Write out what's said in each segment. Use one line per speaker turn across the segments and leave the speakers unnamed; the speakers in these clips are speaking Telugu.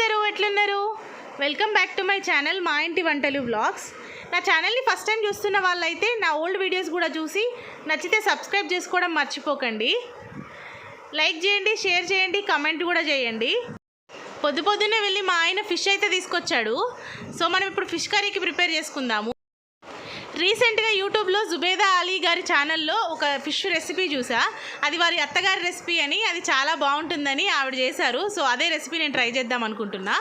అందరూ ఎట్లున్నారు? Welcome back to my channel మా ఇంటి వంటలు వ్లాగ్స్. నా ఛానల్ని ఫస్ట్ టైం చూస్తున్న వాళ్ళైతే నా ఓల్డ్ వీడియోస్ కూడా చూసి నచ్చితే సబ్స్క్రైబ్ చేసుకోవడం మర్చిపోకండి. లైక్ చేయండి, షేర్ చేయండి, కామెంట్ కూడా చేయండి. పొద్దున్నే వెళ్ళి మా ఆయన ఫిష్ అయితే తీసుకొచ్చాడు. సో మనం ఇప్పుడు ఫిష్ కర్రీకి ప్రిపేర్ చేసుకుందాము. రీసెంట్గా యూట్యూబ్లో జుబేదా అలీ గారి ఛానల్లో ఒక ఫిష్ రెసిపీ చూసా. అది వారి అత్తగారి రెసిపీ అని, అది చాలా బాగుంటుందని ఆవిడ చేశారు. సో అదే రెసిపీ నేను ట్రై చేద్దాం అనుకుంటున్నా.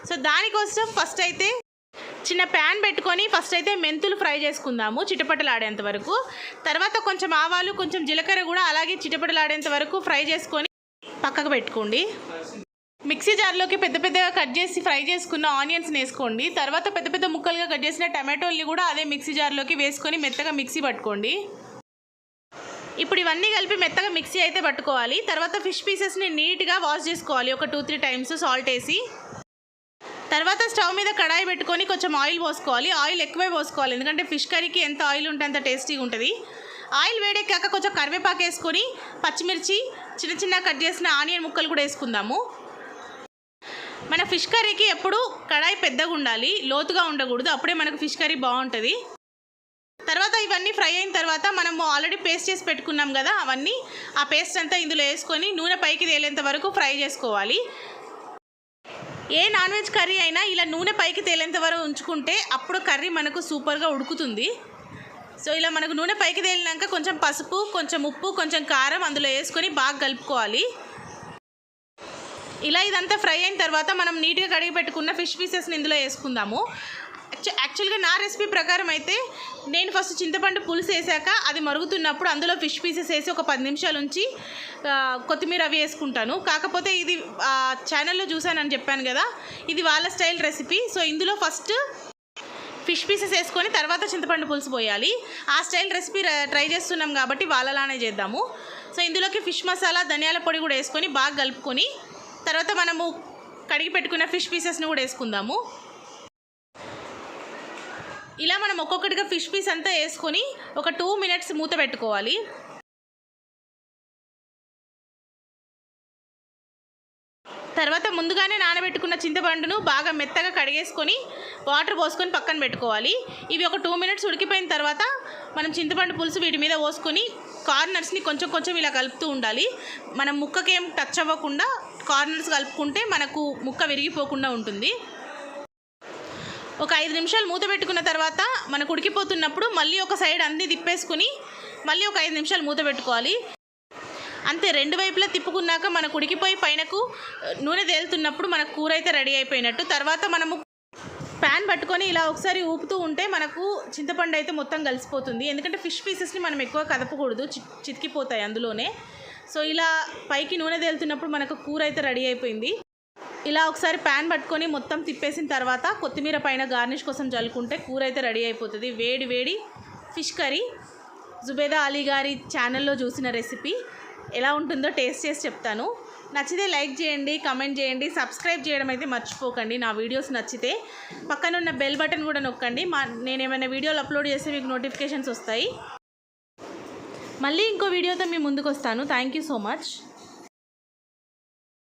సో దానికోసం ఫస్ట్ అయితే చిన్న ప్యాన్ పెట్టుకొని ఫస్ట్ అయితే మెంతులు ఫ్రై చేసుకుందాము చిటపటలాడేంత వరకు. తర్వాత కొంచెం ఆవాలు, కొంచెం జీలకర్ర కూడా అలాగే చిటపటలాడేంత వరకు ఫ్రై చేసుకొని పక్కకు పెట్టుకోండి. మిక్సీ జార్లోకి పెద్దగా కట్ చేసి ఫ్రై చేసుకున్న ఆనియన్స్ని వేసుకోండి. తర్వాత పెద్ద ముక్కలుగా కట్ చేసిన టమాటోల్ని కూడా అదే మిక్సీ జార్లోకి వేసుకొని మెత్తగా మిక్సీ పట్టుకోండి. ఇప్పుడు ఇవన్నీ కలిపి మెత్తగా మిక్సీ అయితే పట్టుకోవాలి. తర్వాత ఫిష్ పీసెస్ని నీట్గా వాష్ చేసుకోవాలి ఒక 2-3 టైమ్స్ సాల్ట్ వేసి. తర్వాత స్టవ్ మీద కడాయి పెట్టుకొని కొంచెం ఆయిల్ పోసుకోవాలి. ఆయిల్ ఎక్కువే పోసుకోవాలి, ఎందుకంటే ఫిష్ కర్రీకి ఎంత ఆయిల్ ఉంటే అంత టేస్టీగా ఉంటుంది. ఆయిల్ వేడెక్కాక కొంచెం కరివేపాకు వేసుకొని పచ్చిమిర్చి, చిన్న కట్ చేసిన ఆనియన్ ముక్కలు కూడా వేసుకుందాము. మన ఫిష్ కర్రీకి ఎప్పుడు కడాయి పెద్దగా ఉండాలి, లోతుగా ఉండకూడదు. అప్పుడే మనకు ఫిష్ కర్రీ బాగుంటుంది. తర్వాత ఇవన్నీ ఫ్రై అయిన తర్వాత మనం ఆల్రెడీ పేస్ట్ చేసి పెట్టుకున్నాం కదా, అవన్నీ ఆ పేస్ట్ అంతా ఇందులో వేసుకొని నూనె పైకి తేలేంత వరకు ఫ్రై చేసుకోవాలి. ఏ నాన్ వెజ్ కర్రీ అయినా ఇలా నూనె పైకి తేలేంత వరకు ఉంచుకుంటే అప్పుడు కర్రీ మనకు సూపర్గా ఉడుకుతుంది. సో ఇలా మనకు నూనె పైకి తేలినాక కొంచెం పసుపు, కొంచెం ఉప్పు, కొంచెం కారం అందులో వేసుకొని బాగా కలుపుకోవాలి. ఇలా ఇదంతా ఫ్రై అయిన తర్వాత మనం నీట్గా కడిగి పెట్టుకున్న ఫిష్ పీసెస్ని ఇందులో వేసుకుందాము. యాక్చువల్గా నా రెసిపీ ప్రకారం అయితే నేను ఫస్ట్ చింతపండు పులుసు వేసాక అది మరుగుతున్నప్పుడు అందులో ఫిష్ పీసెస్ వేసి ఒక 10 నిమిషాల నుంచి కొత్తిమీర అవి వేసుకుంటాను. కాకపోతే ఇది ఛానల్లో చూసానని చెప్పాను కదా, ఇది వాళ్ళ స్టైల్ రెసిపీ. సో ఇందులో ఫస్ట్ ఫిష్ పీసెస్ వేసుకొని తర్వాత చింతపండు పులుసు పోయాలి. ఆ స్టైల్ రెసిపీ ట్రై చేస్తున్నాం కాబట్టి వాళ్ళలానే చేద్దాము. సో ఇందులోకి ఫిష్ మసాలా, ధనియాల పొడి కూడా వేసుకొని బాగా కలుపుకొని తర్వాత మనము కడిగి పెట్టుకున్న ఫిష్ పీసెస్ని కూడా వేసుకుందాము. ఇలా మనం ఒక్కొక్కటిగా ఫిష్ పీస్ అంతా వేసుకొని ఒక 2 మినిట్స్ మూత పెట్టుకోవాలి. తర్వాత ముందుగానే నానబెట్టుకున్న చింతపండును బాగా మెత్తగా కడిగేసుకొని వాటర్ పోసుకొని పక్కన పెట్టుకోవాలి. ఇవి ఒక 2 మినిట్స్ ఉడికిపోయిన తర్వాత మనం చింతపండు పులుసు వీటి మీద పోసుకొని కార్నర్స్ని కొంచెం ఇలా కలుపుతూ ఉండాలి. మనం ముక్కకేం టచ్ అవ్వకుండా కార్నర్స్ కలుపుకుంటే మనకు ముక్క విరిగిపోకుండా ఉంటుంది. ఒక 5 నిమిషాలు మూత పెట్టుకున్న తర్వాత మనకు ఉడికిపోతున్నప్పుడు మళ్ళీ ఒక సైడ్ అన్నీ తిప్పేసుకుని మళ్ళీ ఒక 5 నిమిషాలు మూత పెట్టుకోవాలి. అంతే, 2 వైపులా తిప్పుకున్నాక మనకు ఉడికిపోయి పైనకు నూనె తేలుతున్నప్పుడు మనకు కూర అయితే రెడీ అయిపోయినట్టు. తర్వాత మనము ప్యాన్ పట్టుకొని ఇలా ఒకసారి ఊపుతూ ఉంటే మనకు చింతపండు అయితే మొత్తం కలిసిపోతుంది. ఎందుకంటే ఫిష్ పీసెస్ని మనం ఎక్కువ కదపకూడదు, చితికిపోతాయి అందులోనే. సో ఇలా పైకి నూనె తేలుతున్నప్పుడు మనకు కూర అయితే రెడీ అయిపోయింది. ఇలా ఒకసారి ప్యాన్ పట్టుకొని మొత్తం తిప్పేసిన తర్వాత కొత్తిమీర పైన గార్నిష్ కోసం చల్లుకుంటే కూర అయితే రెడీ అయిపోతుంది. వేడి ఫిష్ కర్రీ జుబేదా అలీ గారి ఛానల్లో చూసిన రెసిపీ. ఎలా ఉంటుందో టేస్ట్ చేసి చెప్తాను. నచ్చితే లైక్ చేయండి, కామెంట్ చేయండి, సబ్స్క్రైబ్ చేయడం అయితే మర్చిపోకండి. నా వీడియోస్ నచ్చితే పక్కన ఉన్న బెల్ బటన్ కూడా నొక్కండి. నేను ఏమైనా వీడియోలు అప్లోడ్ చేస్తే మీకు నోటిఫికేషన్స్ వస్తాయి. మళ్ళీ ఇంకో వీడియోతో మీ ముందుకు వస్తాను. Thank you so much.